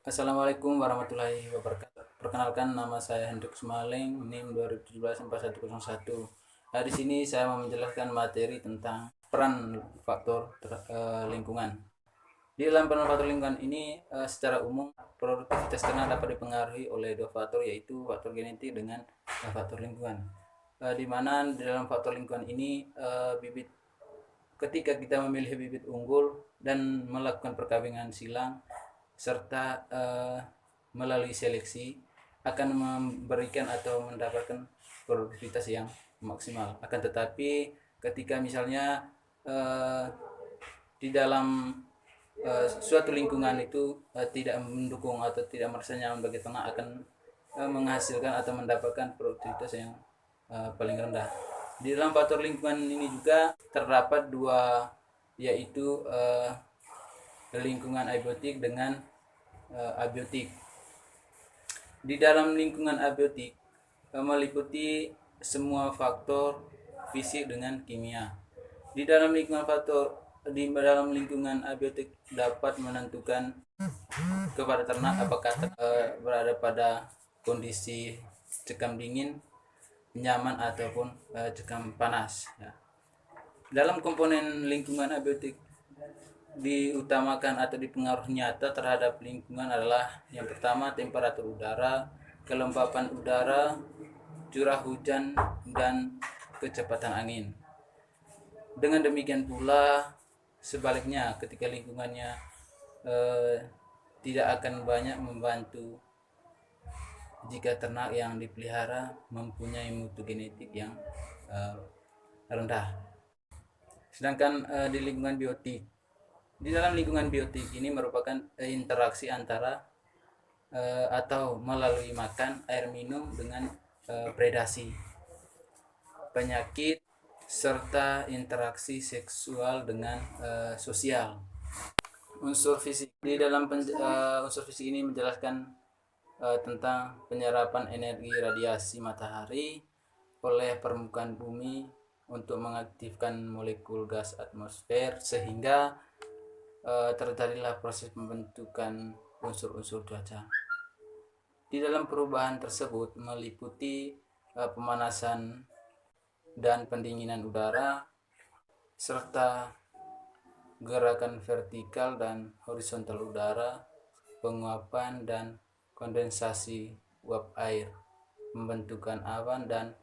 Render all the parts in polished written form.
Assalamualaikum warahmatullahi wabarakatuh. Perkenalkan, nama saya Hendrik Sumaling, NIM 2017-4101. Di sini saya mau menjelaskan materi tentang peran faktor lingkungan. Di dalam peran faktor lingkungan ini, secara umum produktivitas ternak dapat dipengaruhi oleh dua faktor, yaitu faktor genetik dengan faktor lingkungan. Di mana di dalam faktor lingkungan ini, ketika kita memilih bibit unggul dan melakukan perkawinan silang serta melalui seleksi akan memberikan atau mendapatkan produktivitas yang maksimal. Akan tetapi ketika misalnya di dalam suatu lingkungan itu tidak mendukung atau tidak merasa nyaman bagi ternak, akan menghasilkan atau mendapatkan produktivitas yang paling rendah. Di dalam faktor lingkungan ini juga terdapat dua, yaitu lingkungan abiotik dengan abiotik. Di dalam lingkungan abiotik meliputi semua faktor fisik dengan kimia. Di dalam lingkungan abiotik dapat menentukan kepada ternak apakah berada pada kondisi cekam dingin, nyaman ataupun cekam panas. Dalam komponen lingkungan abiotik diutamakan atau dipengaruhi nyata terhadap lingkungan adalah yang pertama temperatur udara, kelembapan udara, curah hujan, dan kecepatan angin. Dengan demikian pula sebaliknya, ketika lingkungannya tidak akan banyak membantu jika ternak yang dipelihara mempunyai mutu genetik yang rendah. Sedangkan di lingkungan biotik, di dalam lingkungan biotik ini merupakan interaksi antara atau melalui makan, air minum dengan predasi, penyakit, serta interaksi seksual dengan sosial. Unsur fisik di dalam unsur fisik ini menjelaskan tentang penyerapan energi radiasi matahari oleh permukaan bumi untuk mengaktifkan molekul gas atmosfer sehingga terjadilah proses pembentukan unsur-unsur cuaca. Di dalam perubahan tersebut meliputi pemanasan dan pendinginan udara serta gerakan vertikal dan horizontal udara, penguapan dan kondensasi uap air, pembentukan awan dan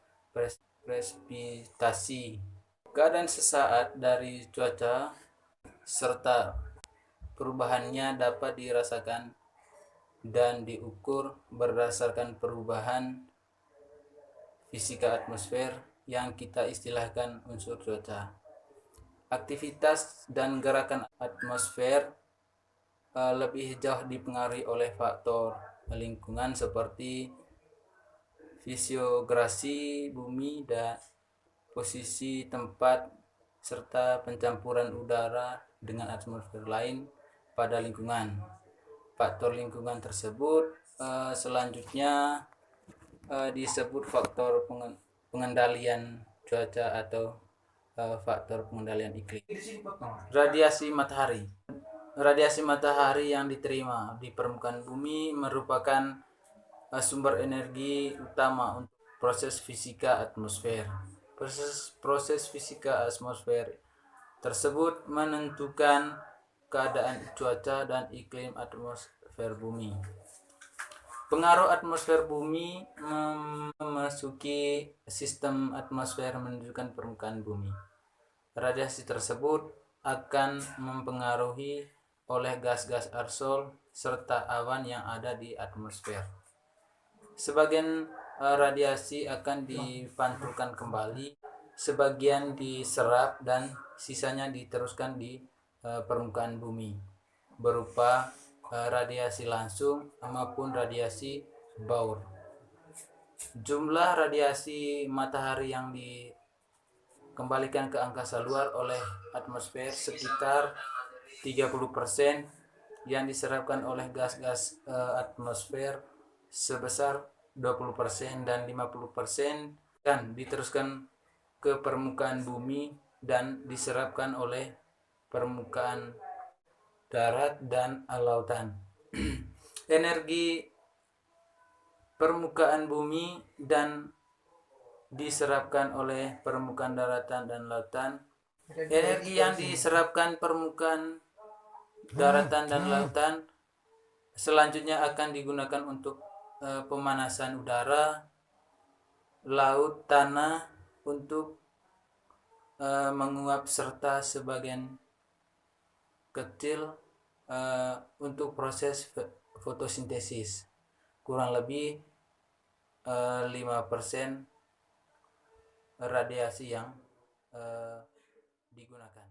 presipitasi. Keadaan sesaat dari cuaca serta perubahannya dapat dirasakan dan diukur berdasarkan perubahan fisika atmosfer yang kita istilahkan unsur cuaca. Aktivitas dan gerakan atmosfer lebih jauh dipengaruhi oleh faktor lingkungan seperti fisiografi bumi dan posisi tempat serta pencampuran udara dengan atmosfer lain pada lingkungan. Faktor lingkungan tersebut selanjutnya disebut faktor pengendalian cuaca atau faktor pengendalian iklim. Radiasi matahari. Radiasi matahari yang diterima di permukaan bumi merupakan sumber energi utama untuk proses fisika atmosfer. Proses fisika atmosfer tersebut menentukan keadaan cuaca dan iklim atmosfer bumi. Pengaruh atmosfer bumi memasuki sistem atmosfer menunjukkan permukaan bumi. Radiasi tersebut akan mempengaruhi oleh gas-gas aerosol serta awan yang ada di atmosfer. Sebagian radiasi akan dipantulkan kembali, sebagian diserap dan sisanya diteruskan di permukaan bumi berupa radiasi langsung maupun radiasi Baur. Jumlah radiasi matahari yang dikembalikan ke angkasa luar oleh atmosfer sekitar 30%, yang diserapkan oleh gas-gas atmosfer sebesar 20% dan 50% dan diteruskan ke permukaan bumi dan diserapkan oleh permukaan darat dan lautan. energi permukaan bumi dan diserapkan oleh permukaan daratan dan lautan. Energi yang diserapkan permukaan daratan dan lautan selanjutnya akan digunakan untuk pemanasan udara, laut, tanah untuk menguap serta sebagian kecil untuk proses fotosintesis. Kurang lebih 5% radiasi yang digunakan.